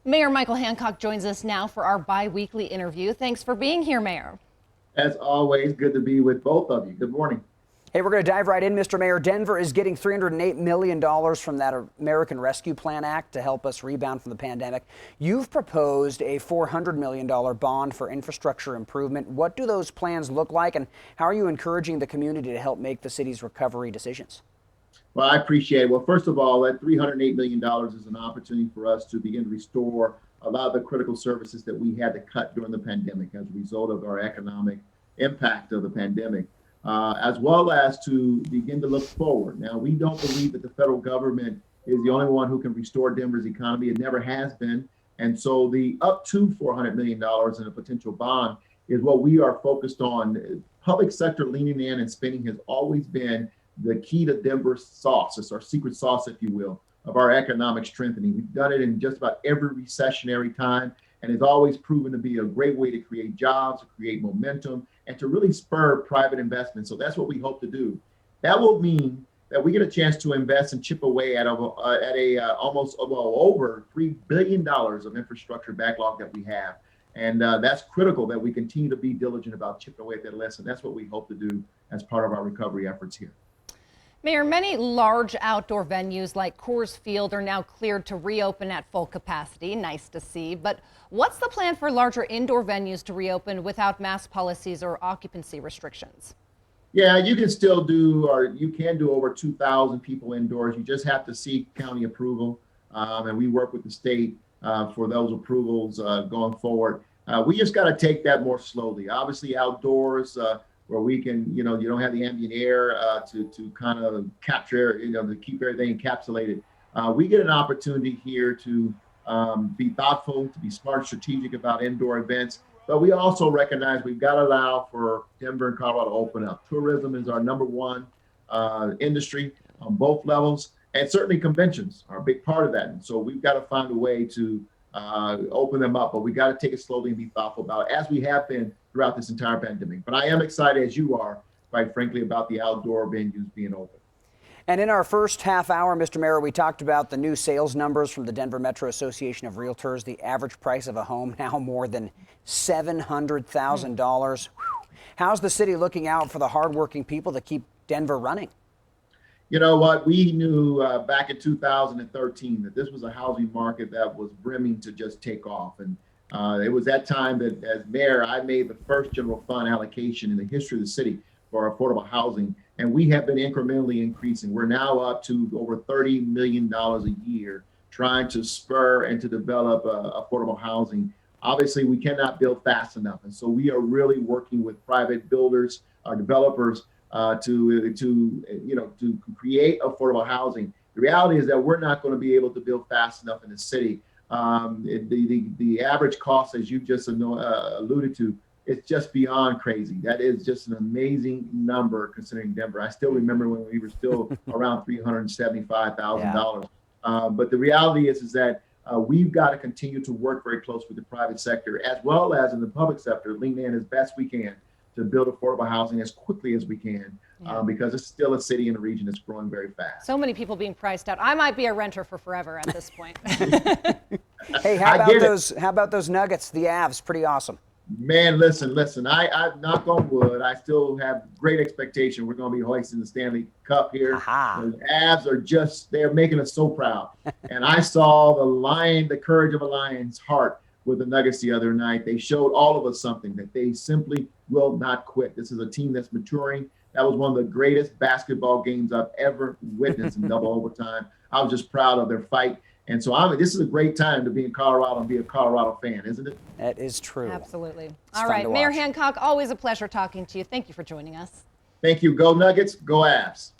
Mayor Michael Hancock joins us now for our bi-weekly interview. Thanks for being here, Mayor. As always, good to be with both of you. Good morning. Hey, we're going to dive right in, Mr. Mayor. Denver is getting $308 million from that American Rescue Plan Act to help us rebound from the pandemic. You've proposed a $400 million bond for infrastructure improvement. What do those plans look like, and how are you encouraging the community to help make the city's recovery decisions? Well, I appreciate it. Well, first of all, that $308 million is an opportunity for us to begin to restore a lot of the critical services that we had to cut during the pandemic as a result of our economic impact of the pandemic. As well as to begin to look forward. Now, we don't believe that the federal government is the only one who can restore Denver's economy. It never has been. And so the up to $400 million in a potential bond is what we are focused on. Public sector leaning in and spending has always been the key to Denver's sauce. It's our secret sauce, if you will, of our economic strengthening. We've done it in just about every recessionary time, and it's always proven to be a great way to create jobs, to create momentum, and to really spur private investment. So that's what we hope to do. That will mean that we get a chance to invest and chip away at almost over $3 billion of infrastructure backlog that we have. And that's critical that we continue to be diligent about chipping away at that list. And that's what we hope to do as part of our recovery efforts here. Mayor, many large outdoor venues like Coors Field are now cleared to reopen at full capacity. Nice to see. But what's the plan for larger indoor venues to reopen without mask policies or occupancy restrictions? Yeah, you can still do, or you can do over 2,000 people indoors. You just have to seek county approval. And we work with the state for those approvals going forward. We just got to take that more slowly. Obviously, outdoors, where we can, you don't have the ambient air to kind of capture, to keep everything encapsulated. We get an opportunity here to be thoughtful, to be smart, strategic about indoor events. But we also recognize we've got to allow for Denver and Colorado to open up. Tourism is our number one industry on both levels, and certainly conventions are a big part of that. And so we've got to find a way to open them up, but we got to take it slowly and be thoughtful about it, as we have been throughout this entire pandemic. But I am excited, as you are, quite frankly, about the outdoor venues being open. And in our first half hour, Mr. Mayor, we talked about the new sales numbers from the Denver Metro Association of Realtors. The average price of a home now more than $700,000. How's the city looking out for the hardworking people that keep Denver running? You know what? We knew back in 2013 that this was a housing market that was brimming to just take off. And it was that time that, as mayor, I made the first general fund allocation in the history of the city for affordable housing. And we have been incrementally increasing. We're now up to over $30 million a year trying to spur and to develop affordable housing. Obviously, we cannot build fast enough. And so we are really working with private builders, developers, to create affordable housing. The reality is that we're not going to be able to build fast enough in the city. The average cost, as you just alluded to, it's just beyond crazy. That is just an amazing number considering Denver. I still remember when we were still around $375,000. But the reality is that we've got to continue to work very close with the private sector, as well as in the public sector, lean in as best we can to build affordable housing as quickly as we can, because it's still a city and a region that's growing very fast. So many people being priced out. I might be a renter for forever at this point. Hey, how about those Nuggets, the Avs? Pretty awesome. Man, listen. I knock on wood. I still have great expectation. We're going to be hoisting the Stanley Cup here. The Avs are they're making us so proud. And I saw the courage of a lion's heart with the Nuggets the other night. They showed all of us something, that they simply will not quit. This is a team that's maturing. That was one of the greatest basketball games I've ever witnessed in double overtime. I was just proud of their fight. And so this is a great time to be in Colorado and be a Colorado fan, isn't it? That is true. Absolutely. All right, Mayor Hancock, always a pleasure talking to you. Thank you for joining us. Thank you. Go Nuggets, go Avs.